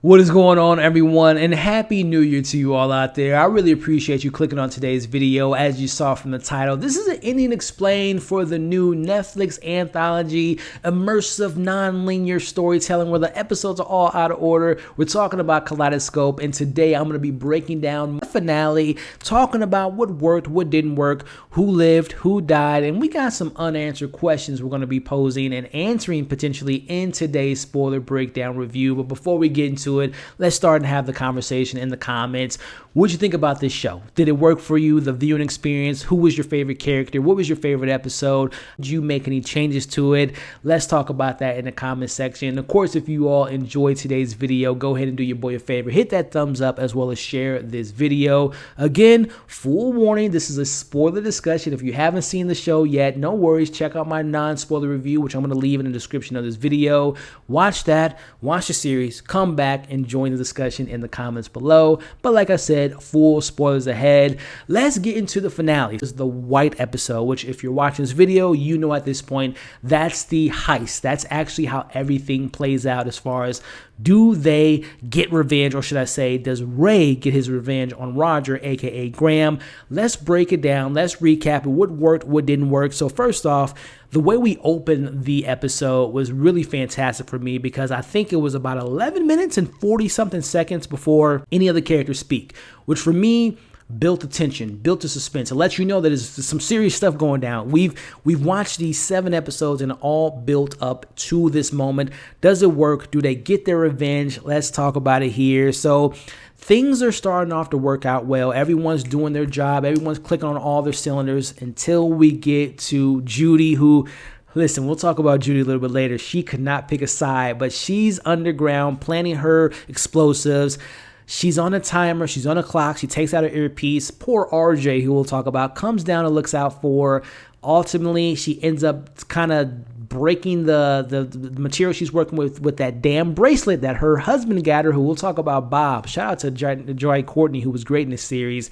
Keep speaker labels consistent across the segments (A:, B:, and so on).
A: What is going on, everyone, and happy new year to you all out there. I really appreciate you clicking on today's video. As you saw from the title, this is an Indian Explained for the new Netflix anthology, immersive, non-linear storytelling where the episodes are all out of order. We're talking about Kaleidoscope, and today I'm going to be breaking down the finale, talking about what worked, what didn't work, who lived, who died, and we got some unanswered questions we're going to be posing and answering potentially in today's spoiler breakdown review. But before we get into it, let's start and have the conversation in the comments. What'd you think about this show? Did it work for you? The viewing experience? Who was your favorite character? What was your favorite episode? Did you make any changes to it? Let's talk about that in the comment section. Of course, if you all enjoyed today's video, go ahead and do your boy a favor. Hit that thumbs up as well as share this video. Again, full warning, this is a spoiler discussion. If you haven't seen the show yet, no worries. Check out my non-spoiler review, which I'm going to leave in the description of this video. Watch that. Watch the series. Come back and join the discussion in the comments below. But like I said, full spoilers ahead. Let's get into the finale. This is the white episode, which if you're watching this video, you know at this point, that's the heist. That's actually how everything plays out as far as do they get revenge, or should I say, does Ray get his revenge on Roger, aka Graham? Let's break it down. Let's recap it. What worked, what didn't work. So first off, the way we opened the episode was really fantastic for me because I think it was about 11 minutes and 40 something seconds before any other characters speak, which for me built the tension, built the suspense. It lets you know that there's some serious stuff going down. We've watched these 7 episodes and all built up to this moment. Does it work? Do they get their revenge? Let's talk about it here. So things are starting off to work out well. Everyone's doing their job. Everyone's clicking on all their cylinders until we get to Judy, who, listen, we'll talk about Judy a little bit later. She could not pick a side, but she's underground planning her explosives. She's on a timer. She's on a clock. She takes out her earpiece. Poor RJ, who we'll talk about, comes down and looks out for her. Ultimately, she ends up kind of breaking the material she's working with that damn bracelet that her husband got her, who we'll talk about, Bob. Shout out to Joy Courtney, who was great in this series.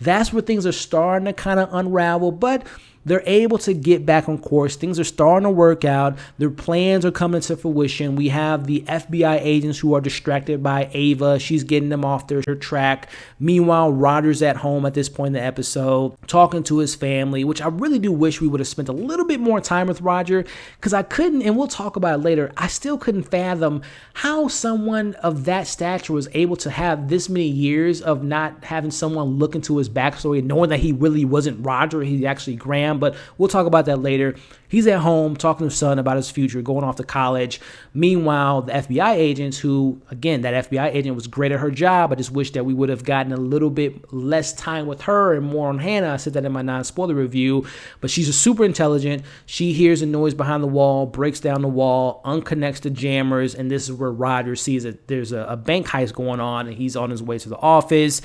A: That's where things are starting to kind of unravel, but they're able to get back on course. Things are starting to work out. Their plans are coming to fruition. We have the FBI agents who are distracted by Ava. She's getting them off their track. Meanwhile, Roger's at home at this point in the episode, talking to his family, which I really do wish we would have spent a little bit more time with Roger, because I couldn't, and we'll talk about it later, I still couldn't fathom how someone of that stature was able to have this many years of not having someone look into his backstory and knowing that he really wasn't Roger, he's actually Graham. But we'll talk about that later. He's at home talking to his son about his future, going off to college. Meanwhile, the FBI agents, who, again, that FBI agent was great at her job. I just wish that we would have gotten a little bit less time with her and more on Hannah. I said that in my non-spoiler review. But she's a super intelligent. She hears a noise behind the wall, breaks down the wall, unconnects the jammers, and this is where Roger sees that there's a bank heist going on, and he's on his way to the office.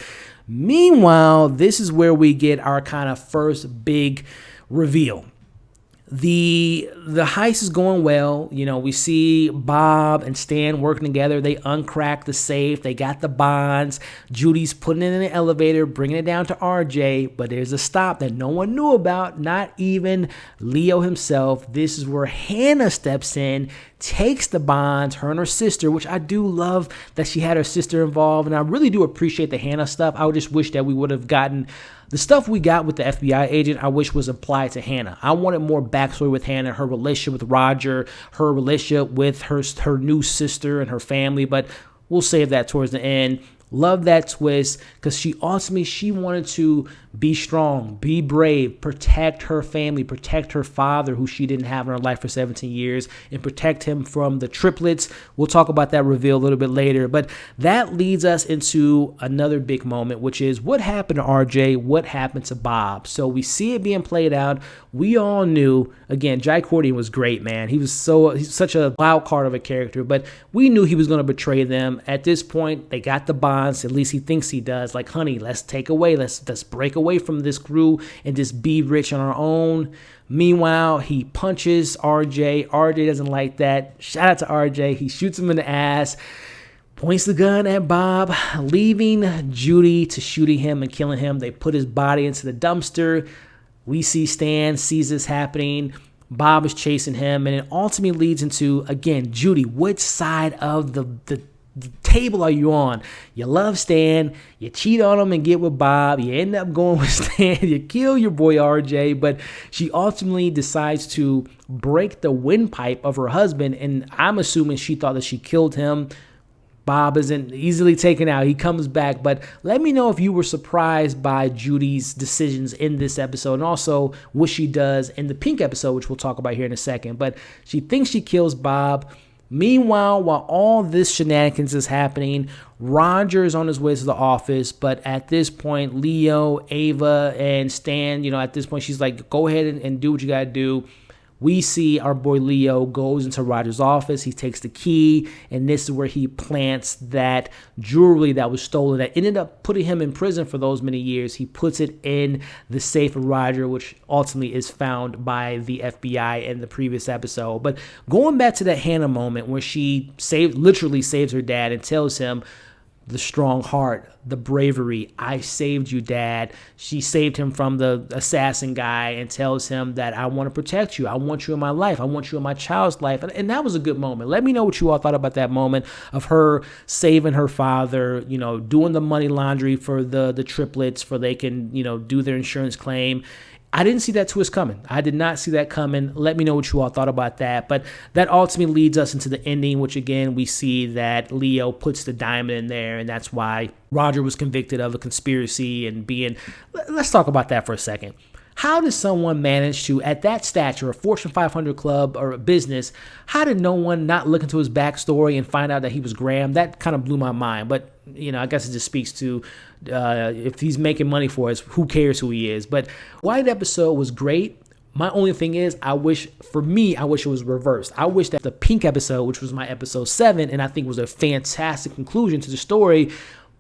A: Meanwhile, this is where we get our kind of first big reveal. The heist is going well. You know, we see Bob and Stan working together. They uncrack the safe. They got the bonds. Judy's putting it in the elevator, bringing it down to RJ. But there's a stop that no one knew about, not even Leo himself. This is where Hannah steps in, takes the bonds, her and her sister, which I do love that she had her sister involved. And I really do appreciate the Hannah stuff. I would just wish that we would have gotten the stuff we got with the FBI agent, I wish was applied to Hannah. I wanted more backstory with Hannah, her relationship with Roger, her relationship with her new sister and her family, but we'll save that towards the end. Love that twist because she wanted to be strong, be brave, protect her family, protect her father, who she didn't have in her life for 17 years, and protect him from the triplets. We'll talk about that reveal a little bit later, but that leads us into another big moment, which is what happened to RJ, what happened to Bob. So we see it being played out. We all knew, again, Jai Courtney was great, man. He's such a wild card of a character, but we knew he was going to betray them. At this point, they got the bonds. At least he thinks he does. Like, honey, let's take away, let's break away from this crew and just be rich on our own. Meanwhile, he punches RJ. RJ doesn't like that. Shout out to RJ. He shoots him in the ass, points the gun at Bob, leaving Judy to shooting him and killing him. They put his body into the dumpster. We see Stan sees this happening. Bob is chasing him, and it ultimately leads into, again, Judy, which side of the table are you on? You love Stan, you cheat on him and get with Bob, you end up going with Stan, you kill your boy RJ, but she ultimately decides to break the windpipe of her husband, and I'm assuming she thought that she killed him. Bob isn't easily taken out. He comes back. But let me know if you were surprised by Judy's decisions in this episode, and also what she does in the Pink episode, which we'll talk about here in a second. But she thinks she kills Bob. Meanwhile, while all this shenanigans is happening, Roger is on his way to the office. But at this point, Leo, Ava, and Stan, at this point, she's like, go ahead and do what you got to do. We see our boy Leo goes into Roger's office. He takes the key, and this is where he plants that jewelry that was stolen that ended up putting him in prison for those many years. He puts it in the safe of Roger, which ultimately is found by the FBI in the previous episode. But going back to that Hannah moment where she literally saves her dad and tells him, the strong heart, the bravery, I saved you, Dad. She saved him from the assassin guy and tells him that I want to protect you. I want you in my life. I want you in my child's life. And that was a good moment. Let me know what you all thought about that moment of her saving her father, doing the money laundry for the triplets for they can, do their insurance claim. I didn't see that twist coming. I did not see that coming. Let me know what you all thought about that. But that ultimately leads us into the ending, which again, we see that Leo puts the diamond in there, and that's why Roger was convicted of a conspiracy and being... Let's talk about that for a second. How does someone manage to, at that stature, a Fortune 500 club or a business, how did no one not look into his backstory and find out that he was Graham? That kind of blew my mind. But, I guess it just speaks to if he's making money for us, who cares who he is? But White episode was great. My only thing is, I wish it was reversed. I wish that the Pink episode, which was my episode 7, and I think was a fantastic conclusion to the story,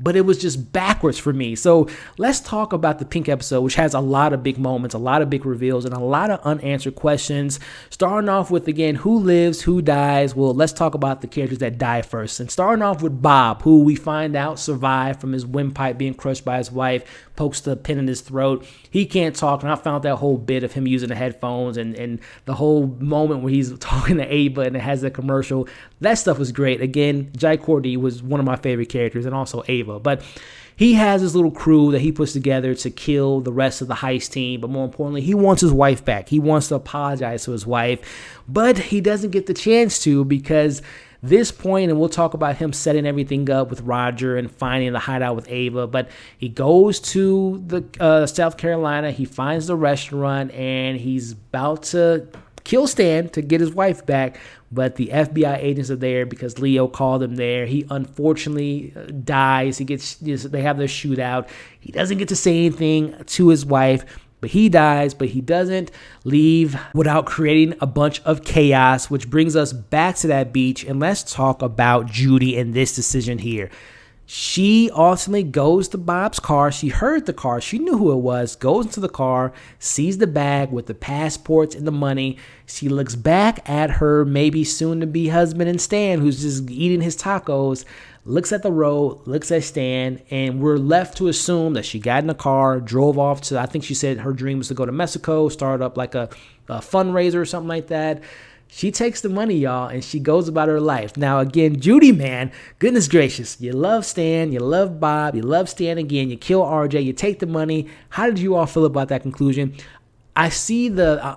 A: but it was just backwards for me. So let's talk about the Pink episode, which has a lot of big moments, a lot of big reveals, and a lot of unanswered questions. Starting off with, again, who lives, who dies. Well, let's talk about the characters that die first. And starting off with Bob, who we find out survived from his windpipe being crushed by his wife, pokes the pin in his throat. He can't talk, and I found that whole bit of him using the headphones and the whole moment where he's talking to Ava and it has the commercial. That stuff was great. Again, Courtney was one of my favorite characters, and also Ava. But he has his little crew that he puts together to kill the rest of the heist team. But more importantly, he wants his wife back. He wants to apologize to his wife, but he doesn't get the chance to, because this point, and we'll talk about him setting everything up with Roger and finding the hideout with Ava, but he goes to the South Carolina, he finds the restaurant, and he's about to kill Stan to get his wife back, but the FBI agents are there because Leo called him there. He unfortunately dies. They have their shootout. He doesn't get to say anything to his wife, but he dies, but he doesn't leave without creating a bunch of chaos, which brings us back to that beach. And let's talk about Judy and this decision here. She ultimately goes to Bob's car. She heard the car. She knew who it was. Goes into the car, sees the bag with the passports and the money. She looks back at her maybe soon-to-be husband and Stan, who's just eating his tacos, looks at the road, looks at Stan, and we're left to assume that she got in the car, drove off to, I think she said her dream was to go to Mexico, start up like a fundraiser or something like that. She takes the money, y'all, and she goes about her life. Now, again, Judy, man, goodness gracious. You love Stan, you love Bob, you love Stan again, you kill RJ, you take the money. How did you all feel about that conclusion? I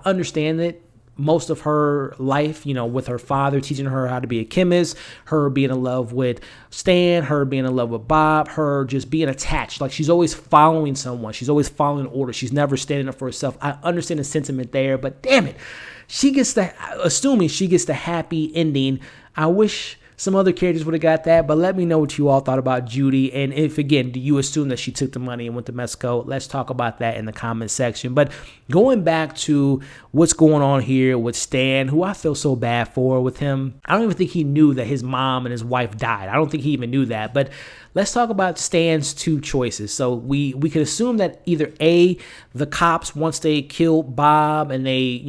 A: understand it. Most of her life, with her father teaching her how to be a chemist, her being in love with Stan, her being in love with Bob, her just being attached. Like, she's always following someone. She's always following orders. She's never standing up for herself. I understand the sentiment there, but damn it. Assuming she gets the happy ending. I wish some other characters would have got that, but let me know what you all thought about Judy. And if, again, do you assume that she took the money and went to Mexico? Let's talk about that in the comment section. But going back to what's going on here with Stan, who I feel so bad for with him. I don't even think he knew that his mom and his wife died. I don't think he even knew that. But let's talk about Stan's two choices. So we could assume that either A, the cops, once they kill Bob and they,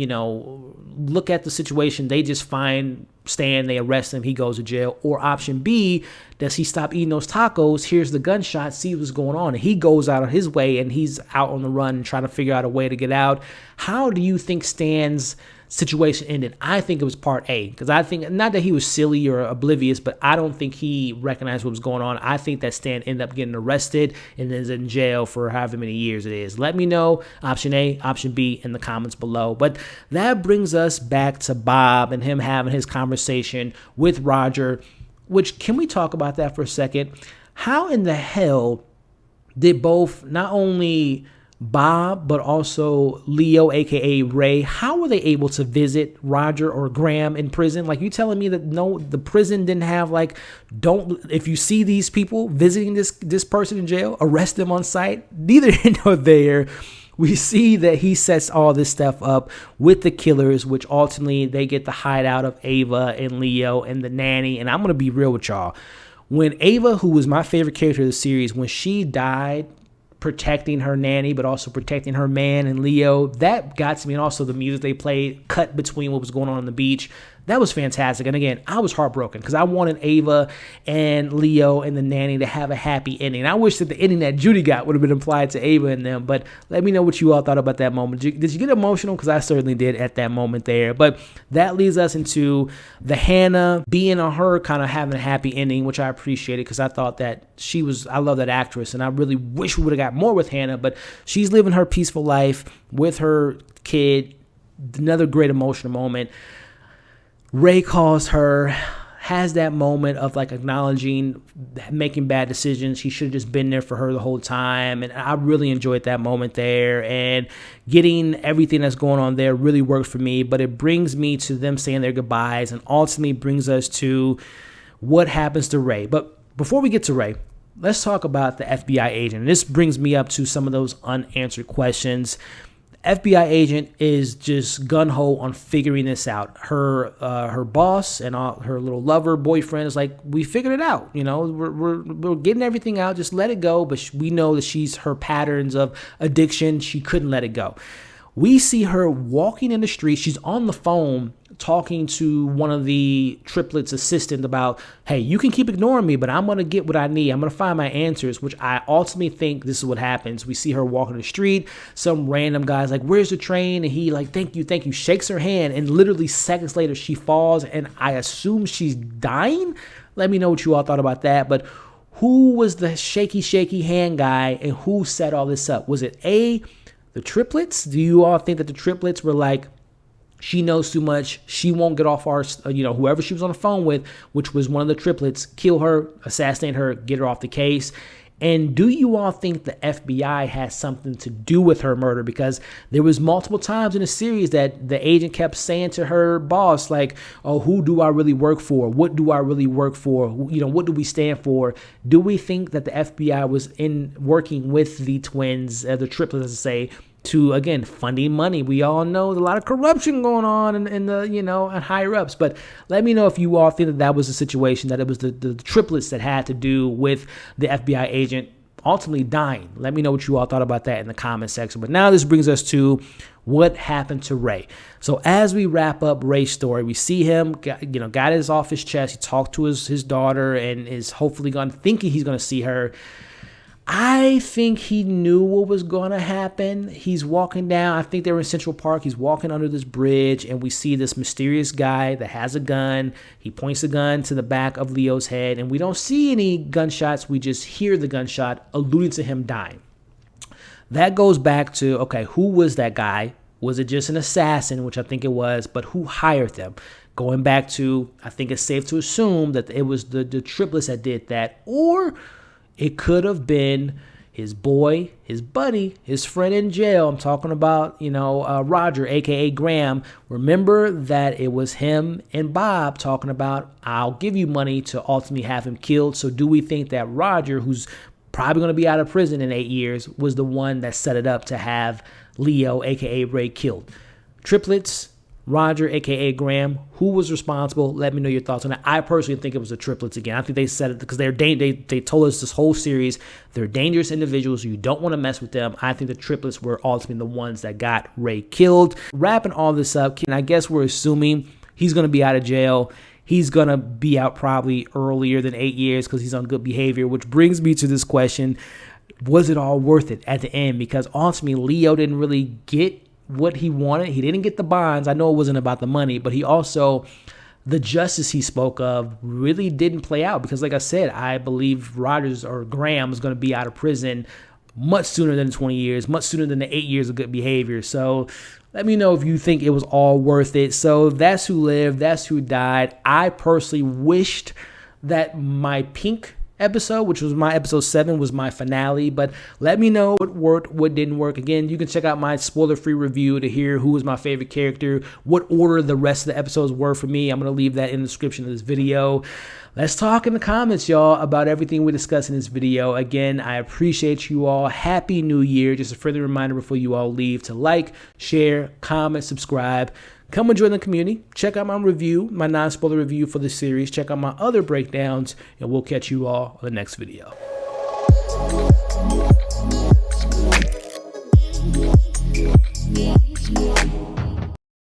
A: look at the situation, they just find Stan, they arrest him, he goes to jail. Or option B, does he stop eating those tacos, hears the gunshot, see what's going on, and he goes out of his way and he's out on the run trying to figure out a way to get out. How do you think Stan's situation ended. I think it was part A, because I think, not that he was silly or oblivious, but I don't think he recognized what was going on. I think that Stan ended up getting arrested and is in jail for however many years it is. Let me know, option A, option B, in the comments below. But that brings us back to Bob and him having his conversation with Roger, which, can we talk about that for a second? How in the hell did both, not only Bob, but also Leo, aka Ray, how were they able to visit Roger or Graham in prison? Like, you telling me that no, the prison didn't have like, if you see these people visiting this person in jail, arrest them on sight? Neither here nor there. We see that he sets all this stuff up with the killers, which ultimately they get the hideout of Ava and Leo and the nanny. And I'm going to be real with y'all. When Ava, who was my favorite character of the series, when she died, protecting her nanny, but also protecting her man and Leo, that got to me. And also the music they played cut between what was going on the beach. That was fantastic. And again, I was heartbroken because I wanted Ava and Leo and the nanny to have a happy ending. And I wish that the ending that Judy got would have been applied to Ava and them. But let me know what you all thought about that moment. Did you get emotional? Because I certainly did at that moment there. But that leads us into the Hannah being on her kind of having a happy ending, which I appreciated because I thought that I love that actress. And I really wish we would have got more with Hannah. But she's living her peaceful life with her kid. Another great emotional moment. Ray calls her, has that moment of like acknowledging making bad decisions. He should have just been there for her the whole time. And I really enjoyed that moment there. And getting everything that's going on there really worked for me. But it brings me to them saying their goodbyes and ultimately brings us to what happens to Ray. But before we get to Ray, let's talk about the FBI agent. And this brings me up to some of those unanswered questions. FBI agent is just gun-ho on figuring this out. Her boss and her little lover boyfriend is like, we figured it out. You know, we're getting everything out. Just let it go. But we know that her patterns of addiction, she couldn't let it go. We see her walking in the street. She's on the phone talking to one of the triplets' assistant about, hey, you can keep ignoring me, but I'm going to get what I need. I'm going to find my answers, which I ultimately think this is what happens. We see her walking the street. Some random guy's like, where's the train? And he like, thank you, shakes her hand. And literally seconds later, she falls. And I assume she's dying. Let me know what you all thought about that. But who was the shaky hand guy and who set all this up? Was it the triplets? Do you all think that the triplets were like, she knows too much, she won't get off our, whoever she was on the phone with, which was one of the triplets, kill her, assassinate her, get her off the case? And do you all think the FBI has something to do with her murder? Because there was multiple times in the series that the agent kept saying to her boss, like, oh, who do I really work for? What do I really work for? What do we stand for? Do we think that the FBI was working with the twins, the triplets, as I say, to, again, funding money? We all know there's a lot of corruption going on in the, and higher ups. But let me know if you all think that was the situation, that it was the triplets that had to do with the FBI agent ultimately dying. Let me know what you all thought about that in the comment section. But now this brings us to what happened to Ray. So as we wrap up Ray's story, we see him, got it off his chest. He talked to his daughter and is hopefully thinking he's going to see her. I think he knew what was going to happen. He's walking down. I think they were in Central Park. He's walking under this bridge, and we see this mysterious guy that has a gun. He points the gun to the back of Leo's head, and we don't see any gunshots. We just hear the gunshot, alluding to him dying. That goes back to, okay, who was that guy? Was it just an assassin, which I think it was, but who hired them? Going back to, I think it's safe to assume that it was the triplets that did that, or it could have been his boy, his buddy, his friend in jail. I'm talking about, Roger, a.k.a. Graham. Remember that it was him and Bob talking about, I'll give you money to ultimately have him killed. So do we think that Roger, who's probably going to be out of prison in 8 years, was the one that set it up to have Leo, a.k.a. Ray, killed? Triplets, Roger, a.k.a. Graham, who was responsible? Let me know your thoughts on that. I personally think it was the triplets again. I think they said it because they told us this whole series, they're dangerous individuals. You don't want to mess with them. I think the triplets were ultimately the ones that got Ray killed. Wrapping all this up, I guess we're assuming he's going to be out of jail. He's going to be out probably earlier than 8 years because he's on good behavior, which brings me to this question. Was it all worth it at the end? Because ultimately, Leo didn't really get what he wanted. He didn't get the bonds. I know it wasn't about the money, but he also, the justice he spoke of really didn't play out because, like I said, I believe Rogers or Graham was going to be out of prison much sooner than 20 years, much sooner than the 8 years of good behavior. So let me know if you think it was all worth it. So that's who lived. That's who died. I personally wished that my Pink episode, which was my episode 7, was my finale, but let me know what worked, what didn't work. Again, you can check out my spoiler-free review to hear who was my favorite character, what order the rest of the episodes were for me. I'm going to leave that in the description of this video. Let's talk in the comments, y'all, about everything we discussed in this video. Again, I appreciate you all. Happy New Year. Just a further reminder before you all leave to like, share, comment, subscribe. Come and join the community. Check out my review, my non-spoiler review for the series. Check out my other breakdowns, and we'll catch you all on the next video.
B: Yeah.